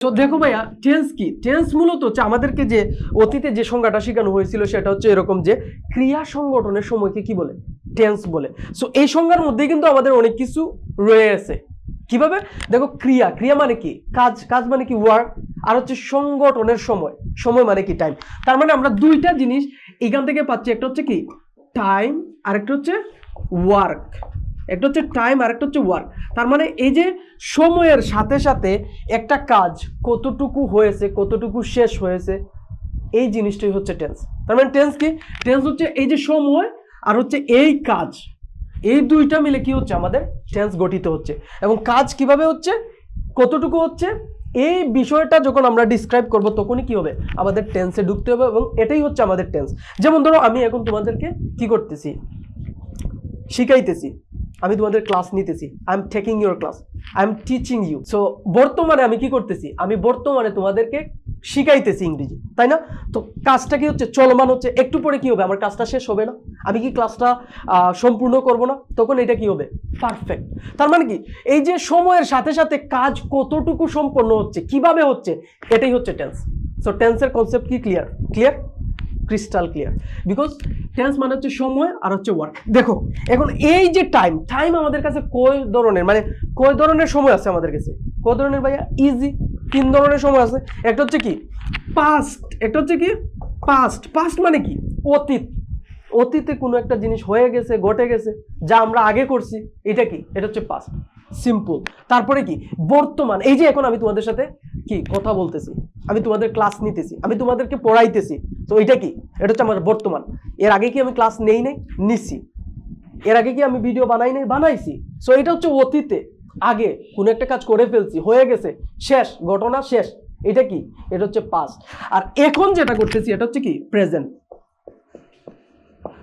তো দেখো ভাইয়া, টেন্স কি? টেন্স মূলত হচ্ছে আমাদেরকে যে অতীতে যে সংজ্ঞাটা শেখানো হয়েছিল সেটা হচ্ছে এরকম যে ক্রিয়া সংগঠনের সময়কে কি বলে? টেন্স বলে। সো এই সংজ্ঞার মধ্যে কিন্তু আমাদের অনেক কিছু রয়েছে। কিভাবে? দেখো, ক্রিয়া, ক্রিয়া মানে কি? কাজ, কাজ মানে কি? ওয়ার্ক। আর হচ্ছে সংগঠনের সময়, সময় মানে কি? টাইম। তার মানে আমরা দুইটা জিনিস এখান থেকে পাচ্ছি, একটা হচ্ছে কি টাইম, আর একটা হচ্ছে ওয়ার্ক। একটা হচ্ছে টাইম আর একটা হচ্ছে ওয়ার্ক। তার মানে এই যে সময়ের সাথে সাথে একটা কাজ কতটুকু হয়েছে, কতটুকু শেষ হয়েছে, এই জিনিসটাই হচ্ছে টেন্স। তার মানে টেন্স কি? টেন্স হচ্ছে এই যে সময় আর হচ্ছে এই কাজ, এই দুইটা মিলে কি হচ্ছে? আমাদের টেন্স গঠিত হচ্ছে। এবং কাজ কিভাবে হচ্ছে, কতটুকু হচ্ছে, এই বিষয়টা যখন আমরা ডিসক্রাইব করব তখনই কি হবে? আমাদের টেন্সে ঢুকতে হবে, এবং এটাই হচ্ছে আমাদের টেন্স। যেমন ধরো, আমি এখন তোমাদেরকে কি করতেছি? শিখাইতেছি, আমি তোমাদের ক্লাস নিতেছি। I am taking your class, I am teaching you. So বর্তমানে আমি কি করতেছি? আমি বর্তমানে তোমাদেরকে শিখাইতেছি ইংরেজি, তাই না? তো কাজটা কি হচ্ছে? চলমান হচ্ছে। একটু পরে কি হবে? আমার কাজটা শেষ হবে না? আমি কি ক্লাসটা সম্পূর্ণ করব না? তখন এটা কি হবে? পারফেক্ট। তার মানে কি, এই যে সময়ের সাথে সাথে কাজ কতটুকু সম্পন্ন হচ্ছে, কিভাবে হচ্ছে, এটাই হচ্ছে টেন্স। সো টেন্সের কনসেপ্ট কি? Clear? Clear, crystal clear. Because tense মানে হচ্ছে সময় আর হচ্ছে ওয়ার্ক। দেখো, এখন এই যে টাইম, টাইম আমাদের কাছে কয় ধরনের, মানে কয় ধরনের সময় আছে আমাদের কাছে? কয় ধরনের ভাইয়া? ইজি, 3 ধরনের সময় আছে। একটা হচ্ছে কি পাস্ট, একটা হচ্ছে কি পাস্ট। পাস্ট মানে কি? অতীত। অতীতে কোনো একটা জিনিস হয়ে গেছে, ঘটে গেছে, যা আমরা আগে করছি, এটা কি? এটা হচ্ছে পাস্ট, সিম্পল। তারপরে কি? বর্তমান। এই যে এখন আমি তোমাদের সাথে কি কথা বলতেছি, আমি তোমাদের ক্লাস নিতেছি, আমি তোমাদেরকে পড়াইতেছি, তো এটা কি? এটা হচ্ছে আমার বর্তমান। এর আগে কি আমি ক্লাস নেই নাই? নিছি। এর আগে কি আমি ভিডিও বানাই নাই? বানাইছি। সো এটা হচ্ছে অতীতে, আগে কোনো একটা কাজ করে ফেলছি, হয়ে গেছে, শেষ, ঘটনা শেষ। এটা কি? এটা হচ্ছে পাস্ট। আর এখন যেটা করতেছি এটা হচ্ছে কি? প্রেজেন্ট।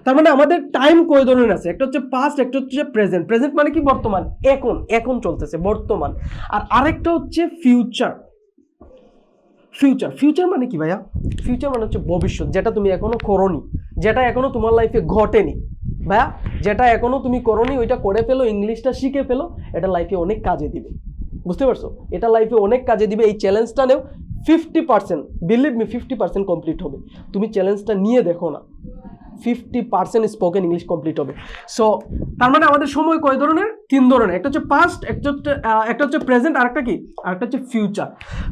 তার মানে আমাদের টাইম কয় ধরনের আছে? একটা হচ্ছে পাস্ট, একটা হচ্ছে প্রেজেন্ট। প্রেজেন্ট মানে কি? বর্তমান, এখন, এখন চলতেছে, বর্তমান। আর আরেকটা হচ্ছে ফিউচার। ফিউচার, ফিউচার মানে কি ভাইয়া? ফিউচার মানে হচ্ছে ভবিষ্যৎ, যেটা তুমি এখনো করোনি, যেটা এখনো তোমার লাইফে ঘটেনি। ভাইয়া, যেটা এখনো তুমি করোনি, ওইটা করে ফেলো, ইংলিশটা শিখে ফেলো, এটা লাইফে অনেক কাজে দিবে। বুঝতে পারছো? এটা লাইফে অনেক কাজে দিবে। এই চ্যালেঞ্জটা নেও, 50%, বিলিভ মি, 50% কমপ্লিট হবে। তুমি চ্যালেঞ্জটা নিয়ে দেখো না, 50% স্পোকেন ইংলিশ কমপ্লিট হবে। সো তার মানে আমাদের সময় কয় ধরনের? 3 ধরনের। একটা হচ্ছে পাস্ট, একটা হচ্ছে প্রেজেন্ট, আর একটা কি? আর একটা হচ্ছে ফিউচার।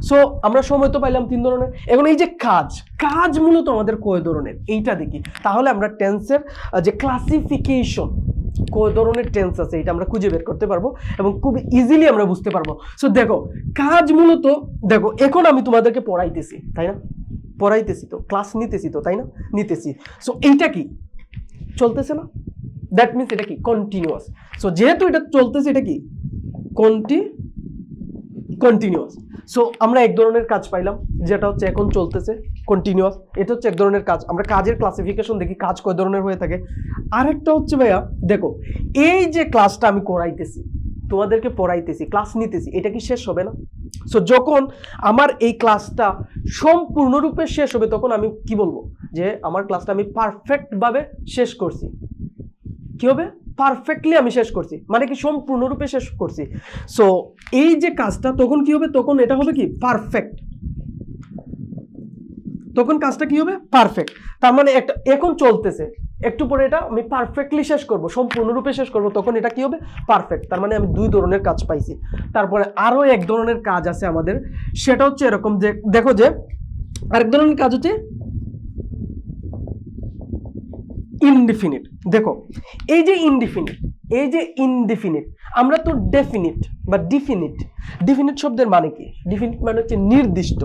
সো আমরা সময় তো পাইলাম 3 ধরনের। এখন এই যে কাজ, কাজ মূলত আমাদের কয় ধরনের, এইটা দেখি। তাহলে আমরা টেন্সের যে ক্লাসিফিকেশন, কয় ধরনের টেন্স আছে, এটা আমরা খুঁজে বের করতে পারবো এবং খুব ইজিলি আমরা বুঝতে পারবো। সো দেখো, কাজ মূলত, দেখো এখন আমি তোমাদেরকে পড়াইতেছি, তাই না? পড়াইতেছি তো, ক্লাস নিতেছি তো, তাই না? নিতেছি। সো এইটা কি? চলতেছে না? দ্যাট মিনস এটা কি? কন্টিনিউয়াস। সো যেহেতু এটা চলতেছে, এটা কি? কন্টিনিউয়াস। সো আমরা এক ধরনের কাজ পাইলাম, যেটা হচ্ছে এখন চলতেছে, কন্টিনিউয়াস। এটা হচ্ছে এক ধরনের কাজ। আমরা কাজের ক্লাসিফিকেশন দেখি, কাজ কয় ধরনের হয়ে থাকে। আরেকটা হচ্ছে ভাইয়া, দেখো এই যে ক্লাসটা আমি করাইতেছি, তোমাদেরকে পড়াইতেছি, ক্লাস নিতেছি, এটা কি শেষ হবে না? সো যখন আমার এই ক্লাসটা সম্পূর্ণরূপে শেষ হবে, তখন আমি কি বলবো? যে আমার ক্লাসটা আমি পারফেক্ট ভাবে শেষ করছি। কি হবে? পারফেক্টলি আমি শেষ করছি, মানে কি? সম্পূর্ণরূপে শেষ করছি। সো এই যে কাজটা তখন কি হবে? তখন এটা হবে কি? পারফেক্ট। তখন কাজটা কি হবে? পারফেক্ট। তার মানে একটা এখন চলতেছে, একটু পরে এটা আমি পারফেক্টলি শেষ করব, সম্পূর্ণরূপে শেষ করব, তখন এটা কি হবে? পারফেক্ট। তার মানে আমি 2 ধরনের কাজ পাইছি। তারপরে আরো এক ধরনের কাজ আছে আমাদের, সেটা হচ্ছে এরকম যে, দেখো যে আরেক ধরনের কাজ হচ্ছে ইনডিফিনিট। দেখো এই যে ইনডিফিনিট, এই যে ইনডিফিনিট, আমরা তো ডেফিনিট বা ডিফিনিট, ডিফিনিট শব্দের মানে কি? ডিফিনিট মানে হচ্ছে নির্দিষ্ট,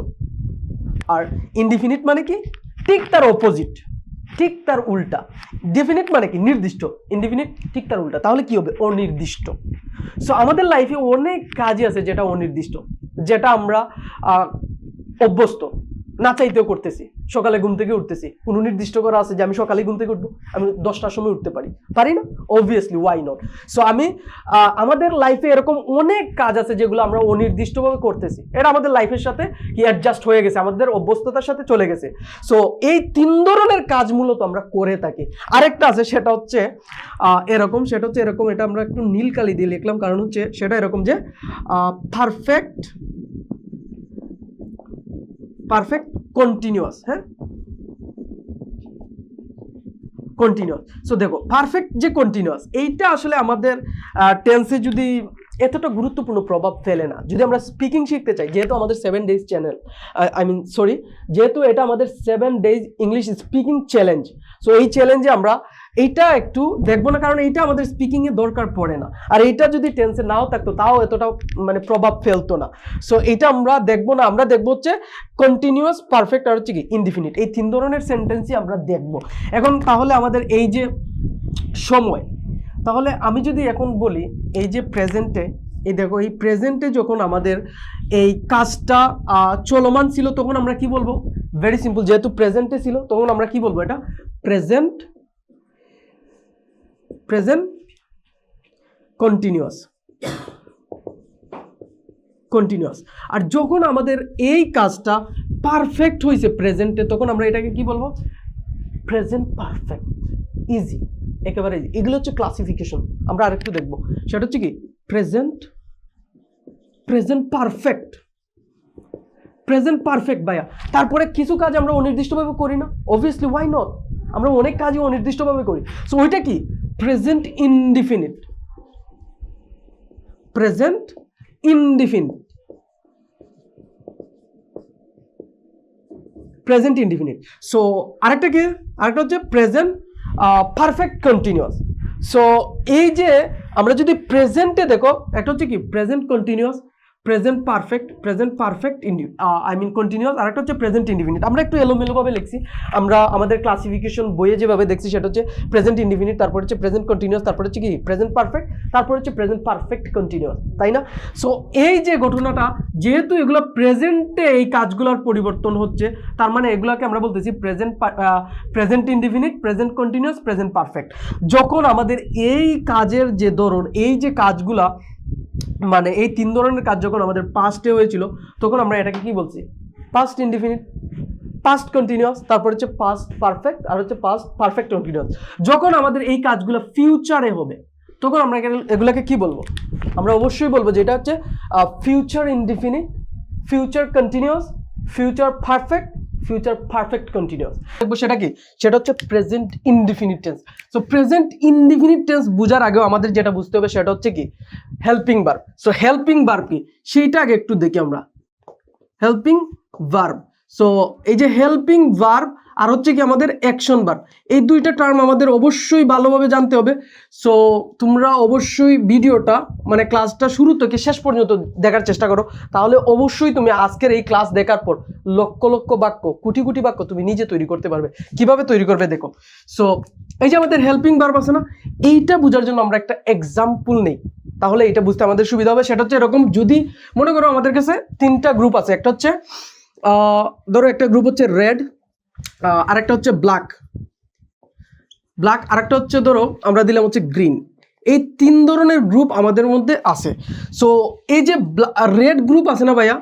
আর ইনডিফিনিট মানে কি? ঠিক তার অপোজিট, ঠিক তার উল্টা। ডেফিনিট মানে কি? নির্দিষ্ট, ইনডিফিনিট ঠিক তার উল্টা। তাহলে কি হবে? অনির্দিষ্ট। সো আমাদের লাইফে অনেক কাজই আছে যেটা অনির্দিষ্ট, যেটা আমরা অভ্যস্ত, না চাইতেও করতেছি। সকালে ঘুম থেকে উঠতেছি, কোনো নির্দিষ্ট করা আছে যে আমি সকালে ঘুম থেকে উঠবো, আমি 10টার সময় উঠতে পারি? পারি না? Obviously, why not? সো আমি আমাদের লাইফে এরকম অনেক কাজ আছে যেগুলো আমরা অনির্দিষ্টভাবে করতেছি। এটা আমাদের লাইফের সাথে কি অ্যাডজাস্ট হয়ে গেছে, আমাদের অভ্যস্ততার সাথে চলে গেছে। সো এই 3 ধরনের কাজ মূলত আমরা করে থাকি। আরেকটা আছে, সেটা হচ্ছে এরকম, সেটা হচ্ছে এরকম। এটা আমরা একটু নীল কালি দিয়ে লিখলাম, কারণ হচ্ছে সেটা এরকম যে পারফেক্ট পারফেক্ট কন্টিনিউয়াস, হ্যাঁ কন্টিনিউয়াস। সো দেখো পারফেক্ট যে কন্টিনিউয়াস, এইটা আসলে আমাদের টেন্সে যদি এতটা গুরুত্বপূর্ণ প্রভাব ফেলে না। যদি আমরা স্পিকিং শিখতে চাই, যেহেতু আমাদের 7 days চ্যানেল, যেহেতু এটা আমাদের 7 days English speaking challenge, so এই চ্যালেঞ্জে আমরা এইটা একটু দেখবো না, কারণ এইটা আমাদের স্পিকিং এ দরকার পড়ে না। আর এইটা যদি টেন্সে নাও থাকতো তাও এতটা মানে প্রভাব ফেলতো না। সো এটা আমরা দেখবো না, আমরা দেখবো হচ্ছে কন্টিনিউয়াস, পারফেক্ট আর হচ্ছে কি ইনডিফিনিট, এই 3 ধরনের সেন্টেন্সই আমরা দেখবো এখন। তাহলে আমাদের এই যে সময়, তাহলে আমি যদি এখন বলি এই যে প্রেজেন্টে, এই দেখো এই প্রেজেন্টে যখন আমাদের এই কাজটা চলমান ছিল তখন আমরা কি বলবো? ভেরি সিম্পল, যেহেতু প্রেজেন্টে ছিল তখন আমরা কি বলবো? এটা প্রেজেন্ট কন্টিনিউয়াস। আর যখন আমাদের এই কাজটা পারফেক্ট হয়েছে প্রেজেন্টে, তখন আমরা এটাকে কি বলবো? Present perfect. ইজি, একেবারে ইজি। এগুলো হচ্ছে ক্লাসিফিকেশন। আমরা আরেকটু দেখবো, সেটা হচ্ছে কি প্রেজেন্ট পারফেক্ট ভাইয়া। তারপরে কিছু কাজ আমরা অনির্দিষ্টভাবে করি না, অবভিয়াসলি, ওয়াই নট? আমরা অনেক কাজই অনির্দিষ্টভাবে করি। সো ওইটা কি? Present indefinite. সো আরেকটা কি? আরেকটা হচ্ছে প্রেজেন্ট পারফেক্ট কন্টিনিউয়াস। সো এই যে আমরা যদি প্রেজেন্টে দেখো, একটা হচ্ছে কি present continuous, present perfect continuous, আর একটা হচ্ছে প্রেজেন্ট ইনডিফিনিট। আমরা একটু এলোমেলোভাবে লিখছি, আমরা আমাদের ক্লাসিফিকেশন বইয়ে যেভাবে দেখছি সেটা হচ্ছে প্রেজেন্ট ইনডিফিনিট, তারপর হচ্ছে প্রেজেন্ট কন্টিনিউয়াস, তারপর হচ্ছে কি প্রেজেন্ট পারফেক্ট, তারপর হচ্ছে প্রেজেন্ট পারফেক্ট কন্টিনিউয়াস, তাই না? সো এই যে ঘটনাটা, যেহেতু এগুলো প্রেজেন্টে এই কাজগুলোর পরিবর্তন হচ্ছে, তার মানে এগুলোকে আমরা বলতেছি present indefinite, present continuous, present perfect. যখন আমাদের এই কাজের যে ধরন, এই যে কাজগুলা, মানে এই 3 ধরনের কাজ যখন আমাদের পাস্টে হয়েছিল, তখন আমরা এটাকে কি বলছি? পাস্ট ইনডিফিনিট, পাস্ট কন্টিনিউয়াস, তারপর হচ্ছে পাস্ট পারফেক্ট, আর হচ্ছে পাস্ট পারফেক্ট কন্টিনিউয়াস। যখন আমাদের এই কাজগুলো ফিউচারে হবে, তখন আমরা এগুলোকে কি বলবো? আমরা অবশ্যই বলবো যে এটা হচ্ছে future indefinite, future continuous, future perfect continuous. দেখবো সেটা কি? সেটা হচ্ছে present indefinite tense. So present indefinite tense বোঝার আগেও আমাদের যেটা বুঝতে হবে সেটা হচ্ছে কি helping verb. So helping verb কি সেইটা আগে একটু দেখি আমরা। হেল্পিং ভার্ব, সো এই যে হেল্পিং ভার্ব আর হচ্ছে কি আমাদের অ্যাকশন ভার্ব, এই দুইটা টার্ম আমাদের অবশ্যই ভালোভাবে জানতে হবে। সো তোমরা অবশ্যই ভিডিওটা মানে ক্লাসটা শুরু থেকে শেষ পর্যন্ত দেখার চেষ্টা করো, তাহলে অবশ্যই তুমি আজকের এই ক্লাস দেখার পর লক্ষ লক্ষ বাক্য, কোটি কোটি বাক্য তুমি নিজে তৈরি করতে পারবে। কিভাবে তৈরি করবে দেখো। সো এই যে আমাদের হেল্পিং ভার্ব আছে না, এইটা বোঝার জন্য আমরা একটা এক্সাম্পল নেই, তাহলে এটা বুঝতে আমাদের সুবিধা হবে। সেটা হচ্ছে এরকম, যদি মনে করো আমাদের কাছে 3টা গ্রুপ আছে, একটা হচ্ছে ধরো একটা গ্রুপ হচ্ছে রেড, আরেকটা হচ্ছে ব্ল্যাক, আরেকটা হচ্ছে ধরো আমরা দিলাম হচ্ছে গ্রিন। এই 3 ধরনের গ্রুপ আমাদের মধ্যে আছে। সো এই যে রেড গ্রুপ আছে না ভাইয়া,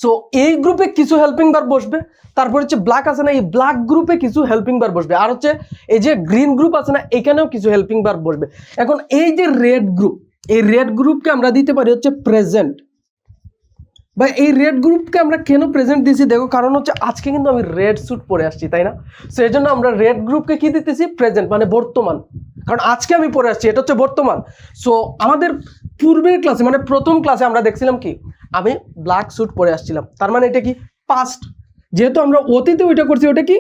সো এই গ্রুপে কিছু হেল্পিং ভার্ব বসবে, তারপর হচ্ছে ব্ল্যাক আছে না, এই ব্ল্যাক গ্রুপে কিছু হেল্পিং ভার্ব বসবে, আর হচ্ছে এই যে গ্রিন গ্রুপ আছে না, এখানেও কিছু হেল্পিং ভার্ব বসবে। এখন এই যে রেড গ্রুপ, এই রেড গ্রুপকে আমরা দিতে পারি হচ্ছে প্রেজেন্ট। ভাই এই রেড গ্রুপকে আমরা কেন প্রেজেন্ট দিয়েছি দেখো, কারণ হচ্ছে আজকে কিন্তু আমি রেড স্যুট পরে আসছি, তাই না? সো এই জন্য আমরা রেড গ্রুপকে কি দিতেছি? প্রেজেন্ট, মানে বর্তমান, কারণ আজকে আমি পরে আসছি, এটা হচ্ছে বর্তমান। সো আমাদের পূর্বের ক্লাসে মানে প্রথম ক্লাসে আমরা দেখছিলাম কি আমি ব্ল্যাক স্যুট পরে আসছিলাম, তার মানে এটা কি পাস্ট। যেহেতু আমরা অতীতে ওইটা করছি, ওটা কি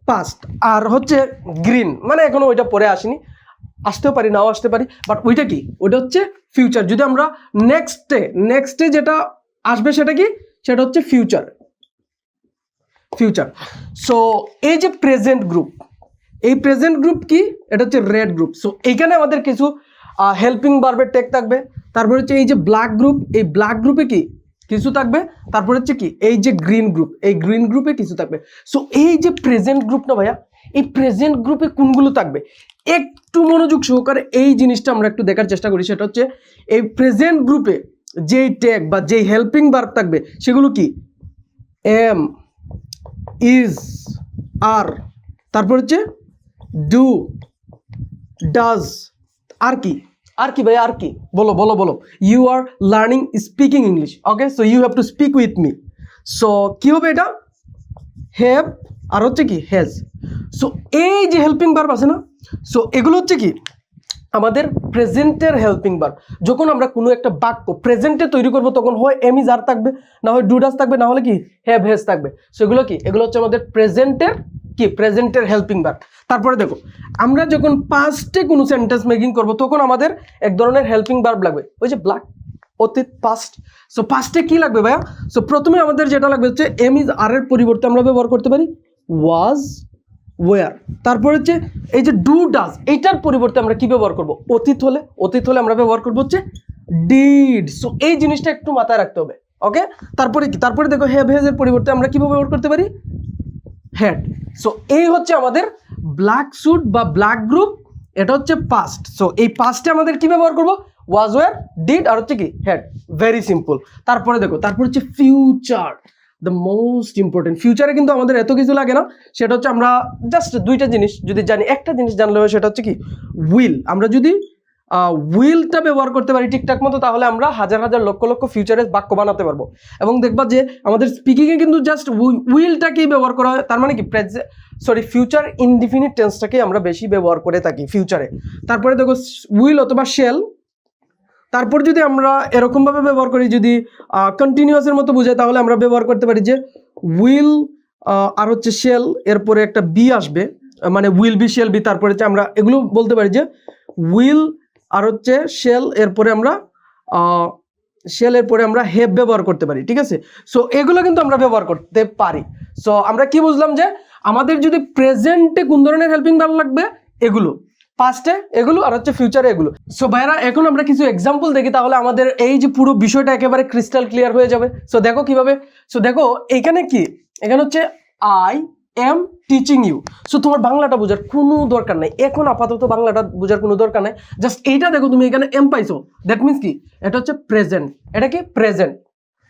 পাস্ট। আর হচ্ছে গ্রিন মানে এখনো ওইটা পরে আসিনি, আসতেও পারি নাও আসতে পারি, বাট ওইটা কি, ওইটা হচ্ছে ফিউচার। যদি আমরা নেক্সটে যেটা আসবে সেটা কি, সেটা হচ্ছে ফিউচার। সো এই যে প্রেজেন্ট গ্রুপ, এই প্রেজেন্ট গ্রুপ কি, এটা হচ্ছে রেড গ্রুপ। সো এইখানে আমাদের কিছু হেল্পিং ভার্বের টেক থাকবে। তারপর হচ্ছে এই যে ব্ল্যাক গ্রুপ, এই ব্ল্যাক গ্রুপে কি কিছু থাকবে। তারপর হচ্ছে কি এই যে গ্রিন গ্রুপ, এই গ্রিন গ্রুপে কিছু থাকবে। সো এই যে প্রেজেন্ট গ্রুপ না ভাইয়া, এই প্রেজেন্ট গ্রুপে কোনগুলো থাকবে একটু মনোযোগ সহকারে এই জিনিসটা আমরা একটু দেখার চেষ্টা করি। সেটা হচ্ছে এই প্রেজেন্ট গ্রুপে যেই ট্যাগ বা যেই হেল্পিং ভার্ব থাকবে সেগুলো কি এম, ইজ, আর, তারপর হচ্ছে ডু, ডাজ, আর কি ভাই, আর কি বলো। You are learning speaking English, okay, so you have to speak with me. So কি হবে এটা, হ্যাভ আর হচ্ছে কি হ্যাজ। সো এই যে হেল্পিং ভার্ব আছে না, সো এগুলো হচ্ছে কি আমাদের প্রেজেন্টের হেল্পিং ভার্ব। যখন আমরা কোনো একটা বাক্য প্রেজেন্টে তৈরি করব তখন হয় এম ইজ আর থাকবে, না হয় ডু ডাজ থাকবে, না হলে কি হ্যাভ হ্যাজ থাকবে। সো এগুলো কি, এগুলো হচ্ছে আমাদের প্রেজেন্টের হেল্পিং ভার্ব। তারপরে দেখো আমরা যখন পাস্টে কোনো সেন্টেন্স মেকিং করব তখন আমাদের এক ধরনের হেল্পিং ভার্ব লাগবে, ওই যে ব্ল্যাক, অতীত, পাস্ট। সো পাস্টে কি লাগবে ভাইয়া? সো প্রথমে আমাদের যেটা লাগবে হচ্ছে এম ইজ আর এর পরিবর্তে আমরা ব্যবহার করতে পারি ওয়াজ, ওয়ার। তারপর হচ্ছে এই যে ডু ডাজ, এইটার পরিবর্তে আমরা কি ব্যবহার করব? অতীত হলে আমরা ব্যবহার করব হচ্ছে ডিড। সো এই জিনিসটা একটু মাথায় রাখতে হবে, ওকে? তারপরে দেখো হ্যাভ হ্যাজ এর পরিবর্তে আমরা কি ব্যবহার করতে পারি? হ্যাড। সো এই হচ্ছে আমাদের ব্ল্যাক স্যুট বা ব্ল্যাক গ্রুপ, এটা হচ্ছে পাস্ট। সো এই পাস্টে আমাদের কি ব্যবহার করব? ওয়াজ, ওয়ার, ডিড আর হচ্ছে কি হ্যাড। Very simple. তারপরে দেখো, তারপর হচ্ছে ফিউচার, দ্য মোস্ট ইম্পর্টেন্ট। ফিউচারে কিন্তু আমাদের এত কিছু লাগে না, সেটা হচ্ছে আমরা জাস্ট দুইটা জিনিস যদি জানি, একটা জিনিস জানলে হয়, সেটা হচ্ছে কি উইল। আমরা যদি উইলটা ব্যবহার করতে পারি ঠিকঠাক মতো, তাহলে আমরা হাজার হাজার লক্ষ লক্ষ ফিউচারের বাক্য বানাতে পারবো। এবং দেখবা যে আমাদের স্পিকিংয়ে কিন্তু জাস্ট উইলটাকেই ব্যবহার করা হয়, তার মানে কি ফিউচার ইনডিফিনিট টেন্সটাকেই আমরা বেশি ব্যবহার করে থাকি ফিউচারে। তারপরে দেখো উইল অথবা শেল। তারপর যদি আমরা এরকমভাবে ব্যবহার করি, যদি কন্টিনিউয়াসের মতো বোঝাই, তাহলে আমরা ব্যবহার করতে পারি যে উইল আর হচ্ছে শেল, এরপরে একটা বি আসবে, মানে উইল বি শেল বি। তারপরে হচ্ছে আমরা এগুলো বলতে পারি যে উইল আর হচ্ছে শেল, এরপরে আমরা হ্যাভ ব্যবহার করতে পারি, ঠিক আছে? সো এগুলো কিন্তু আমরা ব্যবহার করতে পারি। সো আমরা কি বুঝলাম যে আমাদের যদি প্রেজেন্টে কোন ধরনের হেল্পিং ভার্ব লাগবে, এগুলো, পাস্টে এগুলো, আর হচ্ছে ফিউচারে এগুলো। সো ভাইরা এখন আমরা কিছু এক্সাম্পল দেখি, তাহলে আমাদের এই যে পুরো বিষয়টা একেবারে ক্রিস্টাল ক্লিয়ার হয়ে যাবে। সো দেখো কিভাবে। সো দেখো এখানে কি, এখানে হচ্ছে I am teaching you. So তোমার বাংলাটা বোঝার কোনো দরকার নাই, এখন আপাতত বাংলাটা বোঝার কোনো দরকার নাই। জাস্ট এইটা দেখো, তুমি এখানে এম পাইছো, দ্যাট মিনস কি, এটা হচ্ছে প্রেজেন্ট। এটা কি প্রেজেন্ট,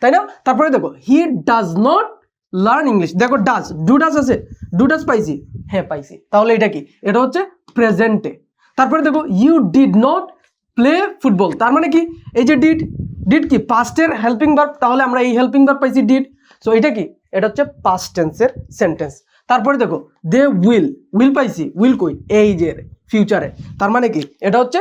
তাই না? তারপরে দেখো he does not learn English. দেখো ডাজ, ডু ডাজ আছে, ডু ডাজ পাইছি, হ্যাঁ পাইছি, তাহলে এটা কি, এটা হচ্ছে প্রেজেন্টে। তারপরে দেখো you did not play football, তার মানে কি, এই যে ডিড কি পাস্টের হেল্পিং ভার্ব, তাহলে আমরা এই হেল্পিং ভার্ব পাইছি ডিড। সো এটা কি, এটা হচ্ছে পাস্ট টেন্সের সেন্টেন্স। তারপরে দেখো দে উইল পাইছি, উইল কই, এই যে ফিউচারে, তার মানে কি, এটা হচ্ছে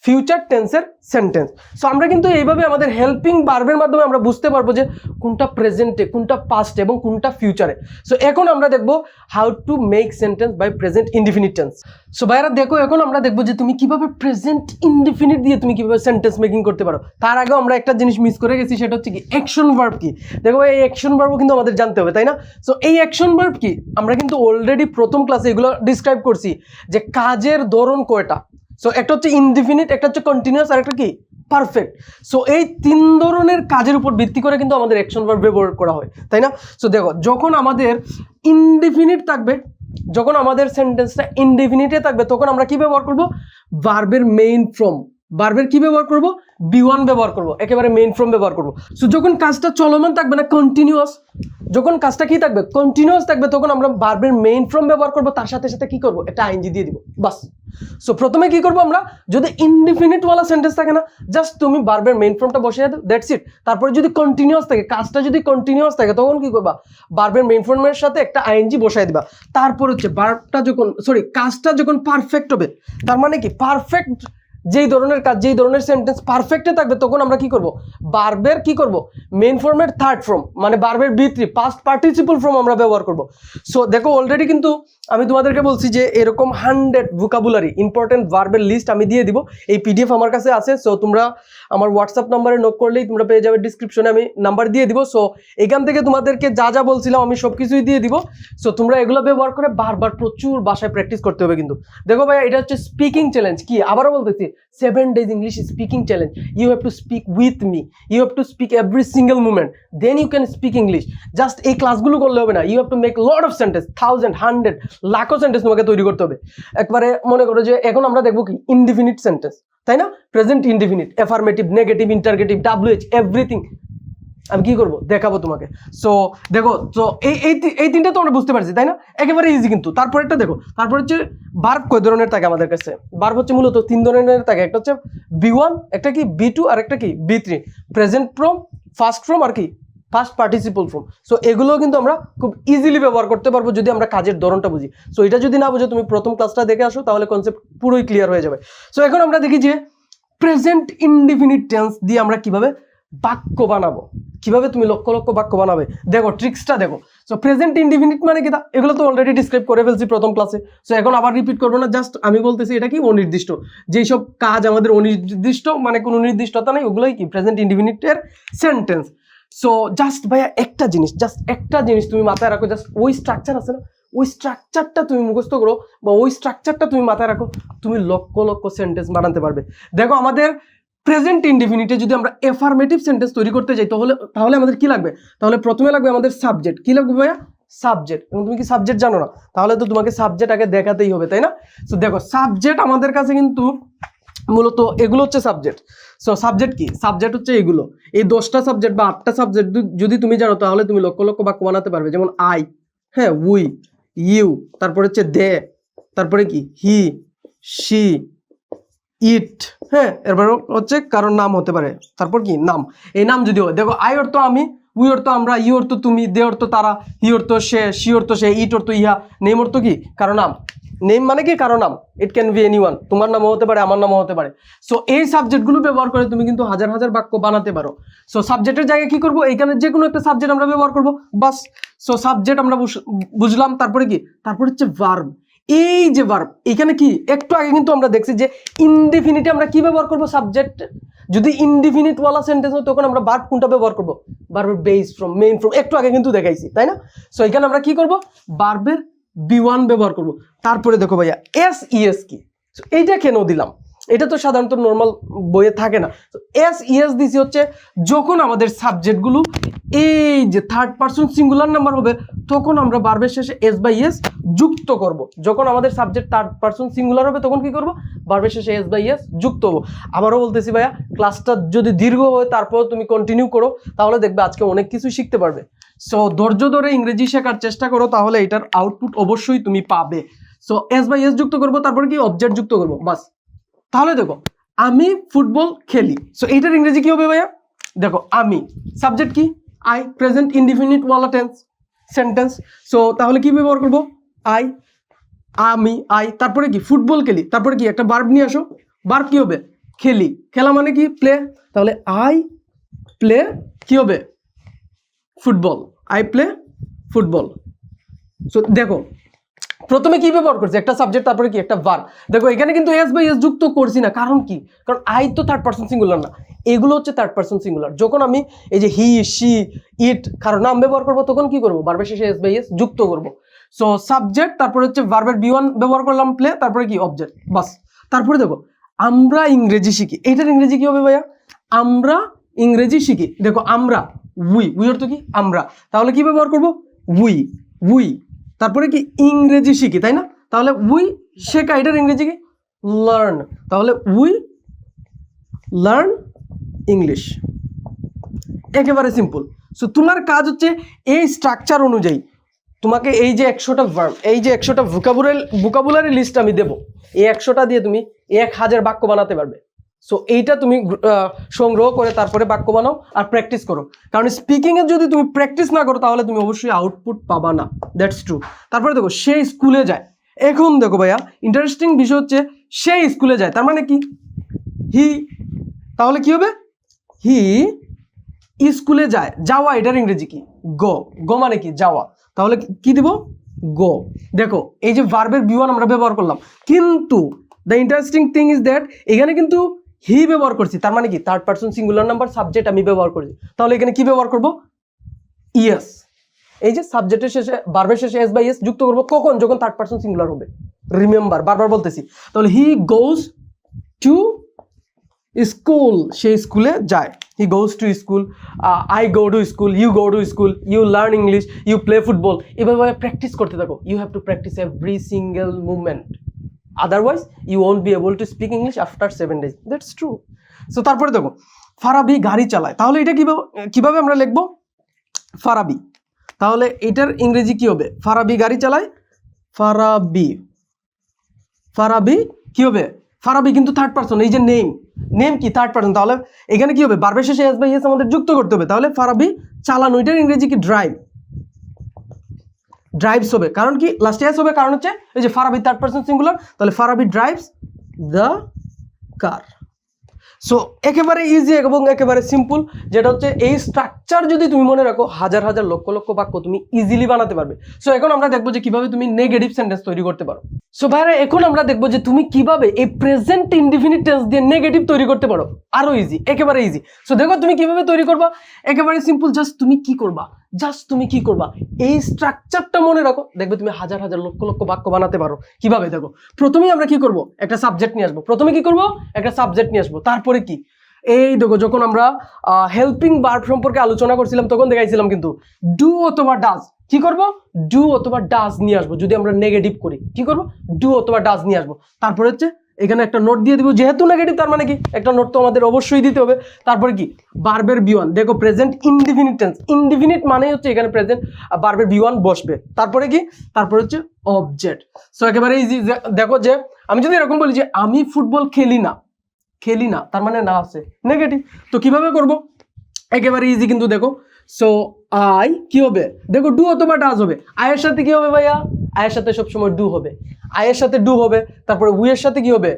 ফিউচার টেন্সের সেন্টেন্স। সো আমরা কিন্তু এইভাবে আমাদের হেল্পিং ভার্বের মাধ্যমে আমরা বুঝতে পারবো যে কোনটা প্রেজেন্টে, কোনটা পাস্টে এবং কোনটা ফিউচারে। সো এখন আমরা দেখবো how to make sentence by present indefinite tense. So ভাইরা দেখো, এখন আমরা দেখবো যে তুমি কিভাবে প্রেজেন্ট ইনডিফিনিট দিয়ে তুমি কিভাবে সেন্টেন্স মেকিং করতে পারো। তার আগেও আমরা একটা জিনিস মিস করে গেছি, সেটা হচ্ছে কি অ্যাকশন ভার্ব কি। দেখো এই অ্যাকশন ভার্বও কিন্তু আমাদের জানতে হবে, তাই না? সো এই অ্যাকশন ভার্ব কি, আমরা কিন্তু অলরেডি প্রথম ক্লাসে এগুলো ডিসক্রাইব করছি যে কাজের ধরন কয়টা। সো একটা হচ্ছে ইনডিফিনিট, একটা হচ্ছে কন্টিনিউয়াস, আর একটা কি পারফেক্ট। সো এই তিন ধরনের কাজের উপর ভিত্তি করে কিন্তু আমাদের অ্যাকশন ভার্ব ব্যবহার করা হয়, তাই না? সো দেখো যখন আমাদের ইনডিফিনিট থাকবে, যখন আমাদের সেন্টেন্সটা ইনডিফিনিটে থাকবে, তখন আমরা কি ব্যবহার করব? ভার্বের মেইন ফর্ম। ভার্বের কি ব্যবহার করব? বি1 ব্যবহার করব, একেবারে মেইন ফর্ম ব্যবহার করব। সো যখন কাজটা চলমান থাকবে না, কন্টিনিউয়াস, যখন কাজটা কি থাকবে, কন্টিনিউয়াস থাকবে, তখন আমরা ভার্বের মেইন ফর্ম ব্যবহার করব, তার সাথে সাথে কি করব, একটা আইএনজি দিয়ে দিব, বাস। সো প্রথমে কি করব আমরা, যদি ইনডিফিনিট ওয়ালা সেন্টেন্স থাকে না, জাস্ট তুমি ভার্বের মেইন ফর্মটা বসিয়ে দাও, দ্যাটস ইট। তারপরে যদি কন্টিনিউয়াস থাকে, কাজটা যদি কন্টিনিউয়াস থাকে, তখন কি করবা, ভার্বের মেইন ফর্মের সাথে একটা আইএনজি বসায় দিবা। তারপর হচ্ছে কাজটা যখন পারফেক্ট হবে, তার মানে কি, পারফেক্ট যেই ধরনের কাজ, যেই ধরনের সেন্টেন্স পারফেক্টে থাকবে, তখন আমরা কি করব, ভার্বের কি করব, মেইন ফর্মের থার্ড ফর্ম, মানে ভার্বের বি3 পাস্ট পার্টিসিপল ফর্ম আমরা ব্যবহার করব। সো দেখো অলরেডি কিন্তু আমি তোমাদেরকে বলছি যে এরকম 100 ভোকাবুলারি ইম্পর্টেন্ট ভার্বের লিস্ট আমি দিয়ে দিব, এই পিডিএফ আমার কাছে আছে। সো তোমরা আমার হোয়াটসঅ্যাপ নাম্বারে নক করলেই তোমরা পেয়ে যাবে, ডিসক্রিপশনে আমি নাম্বার দিয়ে দিব। সো এখান থেকে তোমাদেরকে যা যা বলছিলাম আমি সব কিছুই দিয়ে দিব। সো তোমরা এগুলো ব্যবহার করে বারবার প্রচুর ভাষায় প্র্যাকটিস করতে হবে কিন্তু। দেখো ভাই, এটা হচ্ছে স্পিকিং চ্যালেঞ্জ। কি, আবারও বলতেছি, 7 days English speaking challenge. You have to speak with me. You have to speak every single moment. Then you can speak English. Just এই ক্লাসগুলো করলে হবে না। You have to make lot of sentence, 1000, 100, লাখো sentence তোমাকে তৈরি করতে হবে। একবারে মনে করো যে এখন আমরা দেখবো কি ইনডিফিনিট সেন্টেন্স, তাই না? Present indefinite, affirmative, negative, interrogative, WH, everything আমি কি করবো, দেখাবো তোমাকে। সো দেখো, তো এই তিনটা তো আমরা বুঝতে পারছি, তাই না? একেবারে ইজি কিন্তু। তারপরেরটা দেখো, তারপর হচ্ছে ভার্ব কয় ধরনের থাকে আমাদের কাছে। ভার্ব হচ্ছে মূলত 3 ধরনের থাকে, একটা হচ্ছে বি1, একটা কি বি2, আর একটা কি বি3। প্রেজেন্ট ফর্ম, ফার্স্ট ফর্ম, আর কি ফার্স্ট পার্টিসিপল ফর্ম। সো এগুলো কিন্তু আমরা খুব ইজিলি ব্যবহার করতে পারবো যদি আমরা কাজের ধরনটা বুঝি। সো এটা যদি না বুঝো, তুমি প্রথম ক্লাসটা দেখে আসো, তাহলে কনসেপ্ট পুরোই ক্লিয়ার হয়ে যাবে। সো এখন আমরা দেখি যে প্রেজেন্ট ইনডিফিনিট টেন্স দিয়ে আমরা কিভাবে বাক্য বানাবো, কিভাবে তুমি লক্ষ লক্ষ বাক্য বানাবে। দেখো ট্রিক্সটা দেখো। সো প্রেজেন্ট ইনডিফিনিট মানে কি, এগুলো তো অলরেডি ডিসক্রাইব করে ফেলছি প্রথম ক্লাসে। সো এখন আবার রিপিট করবো না, জাস্ট আমি বলতেছি এটা কি অনির্দিষ্ট, যেই সব কাজ আমাদের অনির্দিষ্ট মানে কোনো নির্দিষ্টতা নেই, ওগুলোই কি প্রেজেন্ট ইনডিফিনিটের সেন্টেন্স। সো জাস্ট ভাইয়া একটা জিনিস তুমি মাথায় রাখো, জাস্ট ওই স্ট্রাকচার আছে না, ওই স্ট্রাকচারটা তুমি মুখস্থ করো বা ওই স্ট্রাকচারটা তুমি মাথায় রাখো, তুমি লক্ষ লক্ষ সেন্টেন্স বানাতে পারবে। দেখো আমাদের প্রেজেন্ট ইনডিফিনিটে যদি আমরা এফার্মেটিভ সেন্টেন্স তৈরি করতে যাই তাহলে আমাদের কি লাগবে, তাহলে প্রথমে লাগবে আমাদের সাবজেক্ট। কি লাগবে ভাইয়া? সাবজেক্ট। এবং তুমি কি সাবজেক্ট জানো না? তাহলে তো তোমাকে সাবজেক্ট আগে দেখাতেই হবে, তাই না? সো দেখো সাবজেক্ট আমাদের কাছে কিন্তু মূলত এগুলো হচ্ছে সাবজেক্ট। সো সাবজেক্ট কি? সাবজেক্ট হচ্ছে এগুলো, এই 10টা সাবজেক্ট বা 8টা সাবজেক্ট যদি তুমি জানো, তাহলে তুমি লক্ষ লক্ষ বাক্য বানাতে পারবে। যেমন আই, হ্যাঁ, উই, ইউ, তারপরে হচ্ছে দে, তারপরে কি হি, শি, ইট, হ্যাঁ, এরপর হচ্ছে কারোর নাম হতে পারে, তারপর কি নাম। এই নাম যদি হয়, দেখো আই অর্থ আমি, উই অর্থ আমরা, ইউ অর্থ তুমি, দে অর্থ তারা, হি অর্থ সে, শি অর্থ সে, ইট অর্থ ইহা, নেম অর্থ কি কারো নাম। নেম মানে কি কারো নাম, ইট ক্যান বি এনিওয়ান, তোমার নামও হতে পারে, আমার নামও হতে পারে। সো এই সাবজেক্টগুলো ব্যবহার করে তুমি কিন্তু হাজার হাজার বাক্য বানাতে পারো। সো সাবজেক্টের জায়গায় কি করবো, এইখানে যে কোনো একটা সাবজেক্ট আমরা ব্যবহার করবো, বাস। সো সাবজেক্ট আমরা বুঝলাম, তারপরে কি, তারপরে হচ্ছে ভার্ব। এই যে ভার্ব, এখানে কি একটু আগে কিন্তু আমরা দেখছি যে ইনডিফিনিটে আমরা কি ব্যবহার করবো, সাবজেক্ট। যদি ইনডিফিনিট ওয়ালা সেন্টেন্স হয় তখন আমরা ভার্ব কোনটা ব্যবহার করবো, ভার্বের বেস ফ্রম, মেইন ফ্রম, একটু আগে কিন্তু দেখাইছি, তাই না? সো এখানে আমরা কি করবো, ভার্বের B1 ব্যবহার করব। তারপরে দেখো ভাইয়া SES কি, এইটা কেন দিলাম, এটা তো সাধারণত নর্মাল বইয়ে থাকে না। SES দিছি হচ্ছে যখন আমাদের সাবজেক্টগুলো এই যে থার্ড পারসন সিঙ্গুলার নাম্বার হবে, তখন আমরা ভার্বের শেষে S/S যুক্ত করব। যখন আমাদের সাবজেক্ট থার্ড পারসন সিঙ্গুলার হবে, তখন কি করব, ভার্বের শেষে S/S যুক্ত হবো। আবারও বলতেছি ভাইয়া, ক্লাসটা যদি দীর্ঘ হয় তারপর তুমি কন্টিনিউ করো, তাহলে দেখবে আজকে অনেক কিছু শিখতে পারবে। সো ধৈর্য ধরে ইংরেজি শেখার চেষ্টা করো, তাহলে এটার আউটপুট অবশ্যই তুমি পাবে। সো S/S যুক্ত করবো, তারপরে কি অবজেক্ট যুক্ত করবো, বাস। তাহলে দেখো আমি ফুটবল খেলি, সো এইটার ইংরেজি কি হবে ভাইয়া? দেখো আমি, সাবজেক্ট কি আই, প্রেজেন্ট ইনডিফিনিট ওয়ালা টেন্স সেন্টেন্স। সো তাহলে কি ব্যবহার করবো, আই, আমি, আই, তারপরে কি ফুটবল খেলি, তারপরে কি একটা ভার্ব নিয়ে আসো, ভার্ব কি হবে, খেলি, খেলা মানে কি প্লে, তাহলে আই প্লে কি হবে, football, I play football. So দেখো প্রথমে কি ব্যবহার করছি, একটা সাবজেক্ট, তারপরে কি একটা ভার্ব। দেখো এখানে কিন্তু S/S যুক্ত করছি না, কারণ কি, কারণ আই তো থার্ড পারসন সিঙ্গুলার না, এগুলো হচ্ছে থার্ড পারসন সিঙ্গুলার। যখন আমি এই যে হি, শি, ইট কারো নাম ব্যবহার করবো, তখন কি করবো, ভার্বের শেষে S/S যুক্ত করবো। সো সাবজেক্ট, তারপরে হচ্ছে ভার্বের B1 ব্যবহার করলাম প্লে, তারপরে কি অবজেক্ট, বাস। তারপরে দেখো আমরা ইংরেজি শিখি, এইটার ইংরেজি কি হবে ভাইয়া, আমরা ইংরেজি শিখি। দেখো আমরা, উই অর্থ কি আমরা, তাহলে কি ব্যবহার করবো, উই, তারপরে কি ইংরেজি শিখি, তাই না? তাহলে উই শেখা, এটার ইংরেজি কি, লার্ন, তাহলে উই লার্ন ইংলিশ। একেবারে সিম্পল। সো তোমার কাজ হচ্ছে এই স্ট্রাকচার অনুযায়ী তোমাকে এই যে 100টা ভার্ব, এই যে 100টা ভোকাবুলারি লিস্ট আমি দেবো, এই 100টা দিয়ে তুমি 1000 বাক্য বানাতে পারবে। সো এইটা তুমি সংগ্রহ করে তারপরে বাক্য বানাও আর প্র্যাকটিস করো, কারণ স্পিকিংয়ে যদি তুমি প্র্যাকটিস না করো তাহলে তুমি অবশ্যই আউটপুট পাবা না, দ্যাটস ট্রু। তারপরে দেখো সে স্কুলে যায়, এখন দেখো ভাইয়া ইন্টারেস্টিং বিষয় হচ্ছে সে স্কুলে যায়, তার মানে কি হি, তাহলে কি হবে, হি স্কুলে যায়, যাওয়া এটার ইংরেজি কি, গো মানে কি যাওয়া, তাহলে কি দিব, গো। দেখো এই যে ভার্বের B1 আমরা ব্যবহার করলাম, কিন্তু the interesting thing is that এখানে কিন্তু হি ব্যবহার করছি, তার মানে কি third person singular number subject আমি ব্যবহার করছি, তাহলে এখানে কি ব্যবহার করব, ইয়েস। এই যে সাবজেক্টের শেষে ভার্বের শেষে S/S যুক্ত করব, কখন, যখন থার্ড পারসন সিঙ্গুলার হবে, রিমেম্বার, বারবার বলতেছি। তাহলে হি গোজ টু স্কুল, সে স্কুলে যায়, he goes to school, I go to school, you go to school, you learn English, you play football. এভাবে প্র্যাকটিস করতে থাকো, you have to practise every single movement, otherwise you won't be able to speak English after 7 days, that's true. So তারপরে দেখো ফারাবি গাড়ি চালায়, তাহলে এটা কিভাবে আমরা লিখবো, ফারাবি, তাহলে এটার ইংরেজি কি হবে, ফারাবি গাড়ি চালায়, ফারাবি কি হবে, ফারাবি কিন্তু থার্ড পারসন, এই যে নেম কি থার্ড পারসন, তাহলে এখানে কি হবে, ভার্বের শেষে S/S আমাদের যুক্ত করতে হবে, তাহলে ফারাবি চালানো, এটার ইংরেজি কি ড্রাইভ, ড্রাইভস হবে, কারণ কি লাস্টে এস হবে, কারণ হচ্ছে এই যে ফারাবি থার্ড পারসন সিঙ্গুলার, তাহলে Farabi drives the car. So একেবারে ইজি এবং একেবারে সিম্পল, যেটা হচ্ছে এই স্ট্রাকচার যদি তুমি মনে রাখো হাজার হাজার লক্ষ লক্ষ বাক্য তুমি ইজিলি বানাতে পারবে। সো এখন আমরা দেখবো যে কিভাবে তুমি নেগেটিভ সেন্টেন্স তৈরি করতে পারো। সো ভাইরা এখন আমরা দেখবো যে তুমি কিভাবে এই প্রেজেন্ট ইনডিফিনিট টেন্স দিয়ে নেগেটিভ তৈরি করতে পারো, আরো ইজি, একেবারে ইজি। সো দেখো তুমি কিভাবে তৈরি করবা, একেবারে সিম্পল। জাস্ট তুমি কি করবা, এই স্ট্রাকচারটা মনে রাখো, দেখবে তুমি হাজার হাজার লক্ষ লক্ষ বাক্য বানাতে পারো। কিভাবে দেখো, প্রথমেই আমরা কি করব, একটা সাবজেক্ট নিয়ে আসবো। প্রথমে কি করব, একটা সাবজেক্ট নিয়ে আসবো। তারপরে কি, এই দেখো যখন আমরা হেল্পিং ভার্ব সম্পর্কে আলোচনা করছিলাম তখন দেখাইছিলাম কিন্তু ডু অথবা ডাজ, কি করব, ডু অথবা ডাজ নিয়ে আসবো। যদি আমরা নেগেটিভ করি কি করব, ডু অথবা ডাজ নিয়ে আসবো। তারপরে হচ্ছে এখানে একটা নোট দিয়ে দিব, যেহেতু নেগেটিভ তার মানে কি একটা নোট তো আমাদের অবশ্যই দিতে হবে। তারপরে কি, ভার্বের বি1, দেখো প্রেজেন্ট ইনডিফিনিট টেন্স, ইনডিফিনিট মানে হচ্ছে এখানে প্রেজেন্ট, ভার্বের বি1 বসবে। তারপরে কি, তারপরে হচ্ছে অবজেক্ট। সো একেবারে ইজি। দেখো যে আমি যদি এরকম বলি যে আমি ফুটবল খেলি না, তার মানে না আছে নেগেটিভ। তো কিভাবে করব, একেবারে ইজি কিন্তু দেখো। সো আই কি হবে, দেখো ডু অথবা ডাজ হবে। আয়ের সাথে কি হবে ভাইয়া, আয়ের সাথে সবসময় ডু হবে, আয়ের সাথে ডু হবে। তারপরে উই এর সাথে কি হবে,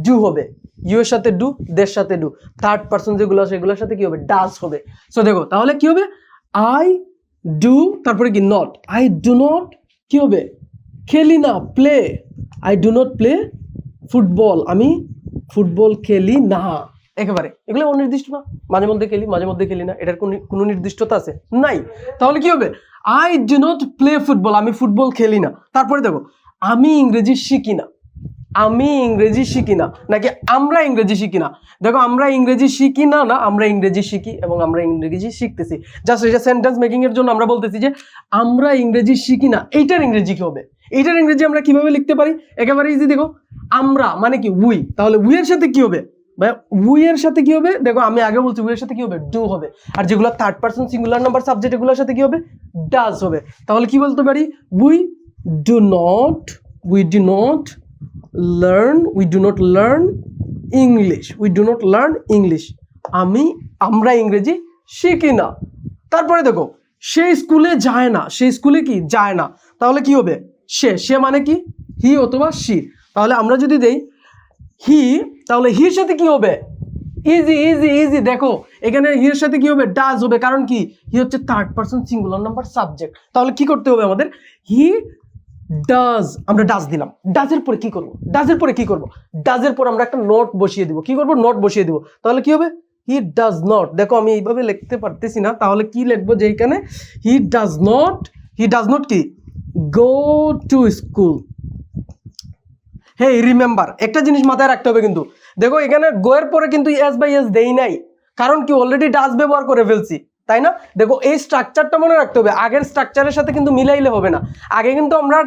ডু হবে। ইউ এর সাথে ডু, দের সাথে ডু। থার্ড পারসন যেগুলো আছে এগুলোর সাথে কি হবে, ডাজ হবে। সো দেখো তাহলে কি হবে, আই ডু, তারপরে কি নট, আই ডু নট কি হবে, খেলি না, play, I do not play football, আমি ফুটবল খেলি না। একেবারে এগুলো অনির্দিষ্ট না, মাঝে মধ্যে খেলি মাঝে মধ্যে খেলি না, এটার কোনো নির্দিষ্টতা আছে নাই। তাহলে কি হবে, I do not play football, আমি ফুটবল খেলি না। তারপরে দেখো আমি ইংরেজি শিখি না, নাকি আমরা ইংরেজি শিখি না। দেখো আমরা ইংরেজি শিখি না, আমরা ইংরেজি শিখি এবং আমরা ইংরেজি শিখতেছি। জাস্ট এটা সেন্টেন্স মেকিং এর জন্য আমরা বলতেছি যে আমরা ইংরেজি শিখি না, এইটার ইংরেজি কি হবে, এইটার ইংরেজি আমরা কিভাবে লিখতে পারি, একেবারে ইজি। দেখো আমরা মানে কি উই, তাহলে উই এর সাথে কি হবে ভাই, উই এর সাথে কি হবে, দেখো আমি আগে বলছি উই এর সাথে কি হবে, ডু হবে। আর যেগুলো third person singular number subject এগুলোর সাথে কি হবে, ডাজ হবে। তাহলে কি বলতে পারি, we do not learn English, আমরা ইংরেজি শিখি না। তারপরে দেখো সে স্কুলে যায় না, তাহলে কি হবে, সে মানে কি, হি অথবা সি। তাহলে আমরা যদি দেই হি, তাহলে হির সাথে কি হবে, ইজি। দেখো এখানে হির সাথে কি হবে, ডাজ হবে, কারণ কি হি হচ্ছে third person singular number subject. তাহলে কি করতে হবে আমাদের, হি ডাজ, আমরা ডাজ দিলাম। ডাজের পরে কি করব, ডাজের পর আমরা একটা নোট বসিয়ে দিব। কি করব, নোট বসিয়ে দিব। তাহলে কি হবে, হি ডাজ নট, দেখো আমি এইভাবে লিখতে পারতেছি না, তাহলে কি লিখবো, যে এখানে হি ডাজ নট কি গো টু স্কুল। হেই রিমেম্বার, একটা জিনিস মাথায় রাখতে হবে কিন্তু, দেখো এখানে গো এর পরে কিন্তু এস বাই এস দেই নাই, কারণ কি অলরেডি ডাজ ব্যবহার করে ফেলছি, তাই না। দেখো এই স্ট্রাকচারটা মনে রাখতে হবে, আগের স্ট্রাকচারের সাথে কিন্তু মিলাইলে হবে না। আগে কিন্তু আমরা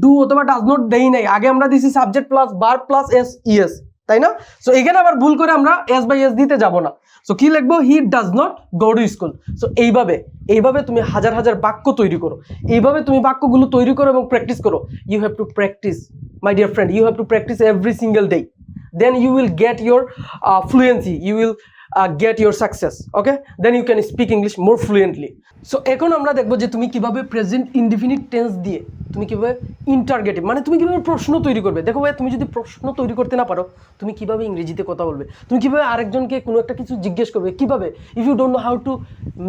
ডু অথবা ডাজ নট দেই নাই, আগে আমরা দিছি subject plus verb plus S ES, তাই না। সো এখানে আবার ভুল করে আমরা এস বাই এস দিতে যাব না। সো কি লিখবো, he does not go to school. So এইভাবে তুমি হাজার হাজার বাক্য তৈরি করো, এইভাবে তুমি বাক্যগুলো তৈরি করো এবং প্র্যাকটিস করো। You have to practise my dear friend, you have to practice every single day, then you will get your fluency, you will get your success, okay, then you can speak English more fluently. So এখন আমরা দেখবো যে তুমি কিভাবে present indefinite tense দিয়ে তুমি কিভাবে interrogative মানে তুমি কিভাবে প্রশ্ন তৈরি করবে। দেখো ভাই তুমি যদি প্রশ্ন তৈরি করতে না পারো তুমি কিভাবে ইংরেজিতে কথা বলবে, তুমি কিভাবে আরেকজনকে কোনো একটা কিছু জিজ্ঞেস করবে, কিভাবে, if you don't know how to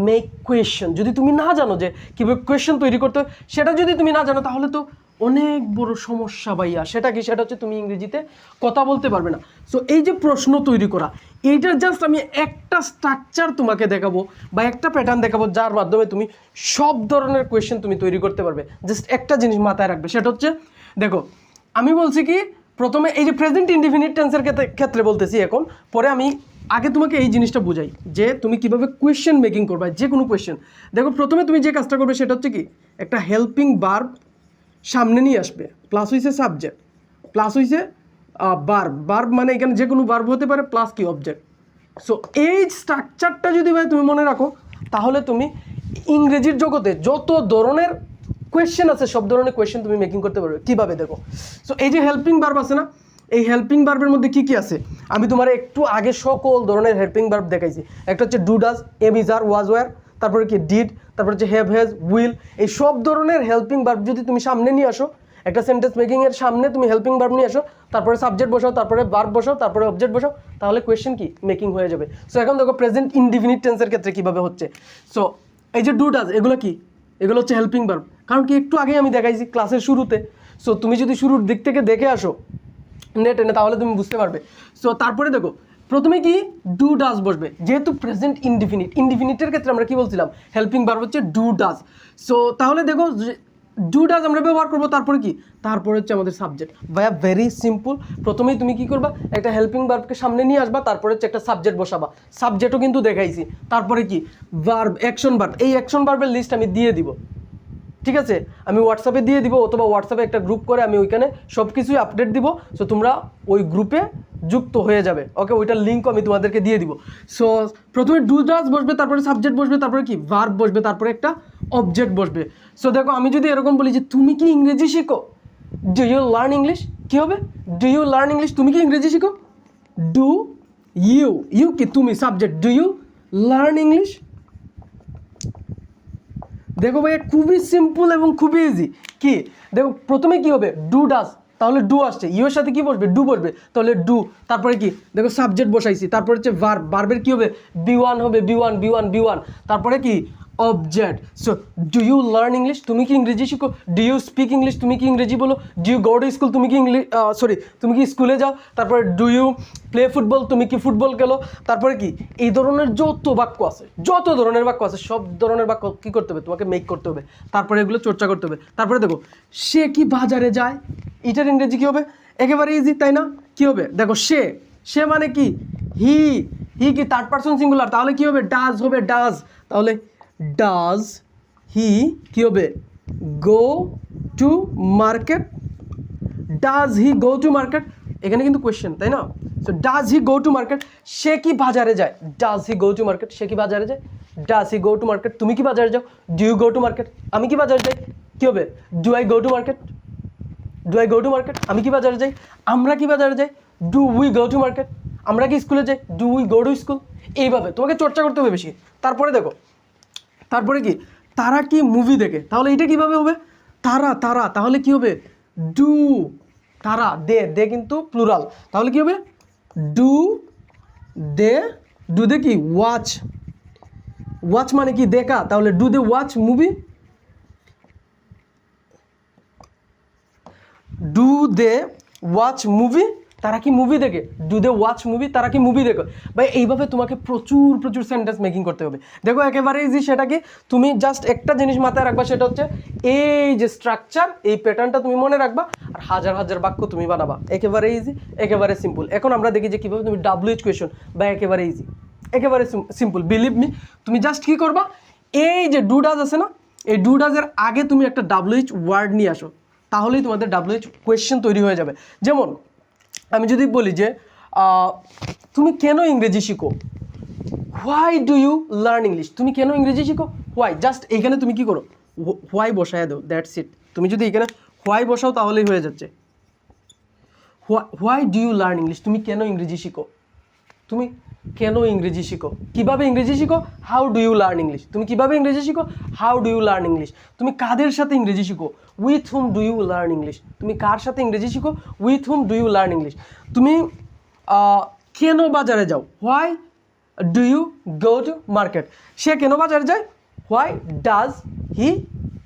make question, যদি তুমি না জানো যে কিভাবে কোয়েশ্চেন তৈরি করতে হয়, সেটা যদি তুমি না জানো তাহলে তো অনেক বড় সমস্যা ভাইয়া। সেটা কি, সেটা হচ্ছে তুমি ইংরেজিতে কথা বলতে পারবে না। সো এই যে প্রশ্ন তৈরি করা, এইটার জাস্ট আমি একটা স্ট্রাকচার তোমাকে দেখাবো বা একটা প্যাটার্ন দেখাবো, যার মাধ্যমে তুমি সব ধরনের কোয়েশ্চেন তুমি তৈরি করতে পারবে। জাস্ট একটা জিনিস মাথায় রাখবে, সেটা হচ্ছে দেখো আমি বলছি কি প্রথমে এই যে প্রেজেন্ট ইনডিফিনিট টেন্সের ক্ষেত্রে বলতেছি, এখন পরে আমি আগে তোমাকে এই জিনিসটা বুঝাই যে তুমি কিভাবে কোয়েশ্চেন মেকিং করবে, যে কোনো কোয়েশ্চেন। দেখো প্রথমে তুমি যে কাজটা করবে সেটা হচ্ছে কি, একটা হেল্পিং ভার্ব সামনে নিয়ে আসবে, প্লাস হইছে সাবজেক্ট, প্লাস হইছে ভার্ব মানে এখানে যে কোনো ভার্ব হতে পারে, প্লাস কি অবজেক্ট। সো এই স্ট্রাকচারটা যদি ভাই তুমি মনে রাখো, তাহলে তুমি ইংরেজির জগতে যত ধরনের কোয়েশ্চেন আছে সব ধরনের কোয়েশ্চেন তুমি মেকিং করতে পারবে। কীভাবে দেখো, সো এই যে হেল্পিং ভার্ব আছে না, এই হেল্পিং ভার্বের মধ্যে কি কি আছে আমি তোমার একটু আগে সকল ধরনের হেল্পিং ভার্ব দেখাইছি। একটা হচ্ছে do does, am is are, was were, তারপরে কি ডিড, তারপরে হচ্ছে হ্যাভ, হ্যাজ, উইল, এই সব ধরনের হেল্পিং ভার্ব যদি তুমি সামনে নিয়ে আসো, একটা সেন্টেন্স মেকিং এর সামনে তুমি হেল্পিং ভার্ব নিয়ে আসো, তারপরে সাবজেক্ট বসাও, তারপরে ভার্ব বসাও, তারপরে অবজেক্ট বসাও, তাহলে কোয়েশ্চেন কি মেকিং হয়ে যাবে। সো এখন দেখো প্রেজেন্ট ইনডিফিনিট টেন্সের ক্ষেত্রে কিভাবে হচ্ছে। সো এই যে ডু ডাজ, এগুলো কি, এগুলো হচ্ছে হেল্পিং ভার্ব। কারণ কি একটু আগেই আমি দেখাইছি ক্লাসের শুরুতে। সো তুমি যদি শুরুর দিক থেকে দেখে আসো নেট এনে, তাহলে তুমি বুঝতে পারবে। সো তারপরে দেখো প্রথমে কি ডু ডাজ বসবে, যেহেতু প্রেজেন্ট ইনডিফিনিট, ইনডিফিনিটের ক্ষেত্রে আমরা কি বলছিলাম, হেল্পিং ভার্ব হচ্ছে ডু ডাজ। সো তাহলে দেখো ডু ডাজ আমরা ব্যবহার করবো, তারপরে কি, তারপরে হচ্ছে আমাদের সাবজেক্ট। ভাইয়া ভেরি সিম্পল, প্রথমেই তুমি কি করবা, একটা হেল্পিং ভার্বকে সামনে নিয়ে আসবা, তারপরে হচ্ছে একটা সাবজেক্ট বসাবা, সাবজেক্টও কিন্তু দেখাইছি, তারপরে কি ভার্ব, অ্যাকশন ভার্ব, এই অ্যাকশন ভার্বের লিস্ট আমি দিয়ে দিব, ঠিক আছে, আমি হোয়াটসঅ্যাপে দিয়ে দিব, অথবা হোয়াটসঅ্যাপে একটা গ্রুপ করে আমি ওইখানে সব কিছুই আপডেট দিব। সো তোমরা ওই গ্রুপে যুক্ত হয়ে যাবে, ওকে, ওইটার লিঙ্কও আমি তোমাদেরকে দিয়ে দিব। সো প্রথমে ডু ডাজ বসবে, তারপরে সাবজেক্ট বসবে, তারপরে কি ভার্ব বসবে, তারপরে একটা অবজেক্ট বসবে। সো দেখো আমি যদি এরকম বলি যে তুমি কি ইংরেজি শিখো, ডু ইউ লার্ন ইংলিশ, কী হবে, ডু ইউ লার্ন ইংলিশ, তুমি কি ইংরেজি শিখো, ডু ইউ, ইউ কি তুমি, subject, do you learn English. দেখো ভাইয়া খুবই সিম্পল এবং খুবই ইজি। কি দেখো প্রথমে কি হবে, ডু ডাজ, তাহলে ডু আসছে, ইউ এর সাথে কি বসবে, ডু বসবে, তাহলে ডু, তারপরে কি দেখো সাবজেক্ট বসাইছি, তারপরে হচ্ছে ভার্ব, ভার্বের কি হবে, বি ওয়ান হবে, V one, V one, V one, তারপরে কি object. So do you learn English, তুমি কি ইংরেজি শিখো, ডু ইউ স্পিক ইংলিশ, তুমি কি ইংরেজি বলো, do you go to school, তুমি কি ইংলিশ তুমি কি স্কুলে যাও, তারপরে ডু ইউ প্লে ফুটবল, তুমি কি ফুটবল খেলো, তারপরে কি এই ধরনের যত বাক্য আছে, যত ধরনের বাক্য আছে, সব ধরনের বাক্য কী করতে হবে, তোমাকে মেক করতে হবে, তারপরে এগুলো চর্চা করতে হবে। তারপরে দেখো সে কি বাজারে যায়, এটার ইংরেজি কী হবে, একেবারে ইজি তাই না, কী হবে দেখো সে, সে মানে কি হি, হি কি থার্ড পারসন সিঙ্গুলার, তাহলে কী হবে, ডাজ হবে, ডাজ, তাহলে ডাজ হি কী হবে, go to market, does he go to market, এখানে কিন্তু কোয়েশ্চেন তাই না। So does he go to market, সে কি বাজারে যায়, does he go to market, সে কি বাজারে যায়, does he go to market, তুমি কি বাজারে যাও, do you go to market, আমি কি বাজারে যাই, কী হবে, do I go to market, do I go to market, আমি কি বাজারে যাই, আমরা কি বাজারে যাই, do we go to market, আমরা কি স্কুলে যাই, do we go to school. এইভাবে তোমাকে চর্চা করতে হবে বেশি। তারপরে দেখো তারপরে কি তারা কি মুভি দেখে, তাহলে এটা কিভাবে হবে, তারা, তারা, তাহলে কি হবে, ডু, তারা, দে, দে কিন্তু প্লুরাল, তাহলে কি হবে, ডু দে, ডু দে কি ওয়াচ, ওয়াচ মানে কি দেখা, তাহলে do they watch movie, do they watch movie, তারা কি মুভি দেখে, ডু দে ওয়াচ মুভি, তারা কি মুভি দেখে। ভাই এইভাবে তোমাকে প্রচুর প্রচুর সেন্টেন্স মেকিং করতে হবে। দেখো একেবারে ইজি, সেটাকে তুমি জাস্ট একটা জিনিস মাথায় রাখবা, সেটা হচ্ছে এই যে স্ট্রাকচার, এই প্যাটার্নটা তুমি মনে রাখবা, আর হাজার হাজার বাক্য তুমি বানাবা। একেবারে ইজি, একেবারে সিম্পল। এখন আমরা দেখি যে কীভাবে তুমি WH কোয়েশন, বা একেবারে ইজি, একেবারে সিম্পল, বিলিভ মি। তুমি জাস্ট কী করবা, এই যে ডু ডাজ আছে না, এই ডু ডাজের আগে তুমি একটা WH ওয়ার্ড নিয়ে আসো, তাহলেই তোমাদের WH কোয়েশ্চেন তৈরি হয়ে যাবে। যেমন আমি যদি বলি যে তুমি কেন ইংরেজি শিখো, why do you learn English, তুমি কেন ইংরেজি শিখো, হোয়াই, জাস্ট এইখানে তুমি কি করো, হোয়াই বসায় দাও, দ্যাটস ইট। তুমি যদি এখানে হোয়াই বসাও তাহলেই হয়ে যাচ্ছে। Why do you learn English, তুমি কেন ইংরেজি শিখো, তুমি কেন ইংরেজি শিখো, কীভাবে ইংরেজি শিখো, how do you learn English, তুমি কীভাবে ইংরেজি শিখো, how do you learn English, তুমি কাদের সাথে ইংরেজি শিখো, with whom do you learn English, তুমি কার সাথে ইংরেজি শিখো, with whom do you learn English, তুমি কেন বাজারে যাও, why do you go to market, সে কেন বাজারে যায়, হোয়াই ডাজ হি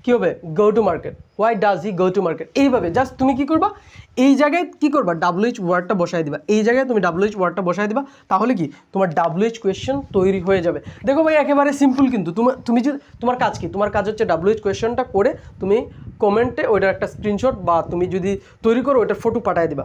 কী হবে, go to market, why does he go to market. এইভাবে জাস্ট তুমি কী করবা, এই জায়গায় কী করবা, WH ওয়ার্ডটা বসায় দিবা, এই জায়গায় তুমি WH ওয়ার্ডটা বসায় দিবা, তাহলে কি তোমার WH কোয়েশ্চেন তৈরি হয়ে যাবে। দেখো ভাই একেবারে সিম্পল, কিন্তু তুমি যদি, তোমার কাজ কি, তোমার কাজ হচ্ছে WH কোয়েশ্চেনটা করে তুমি কমেন্টে ওইটার একটা স্ক্রিনশট বা তুমি যদি তৈরি করো ওইটার ফটো পাঠিয়ে দিবা।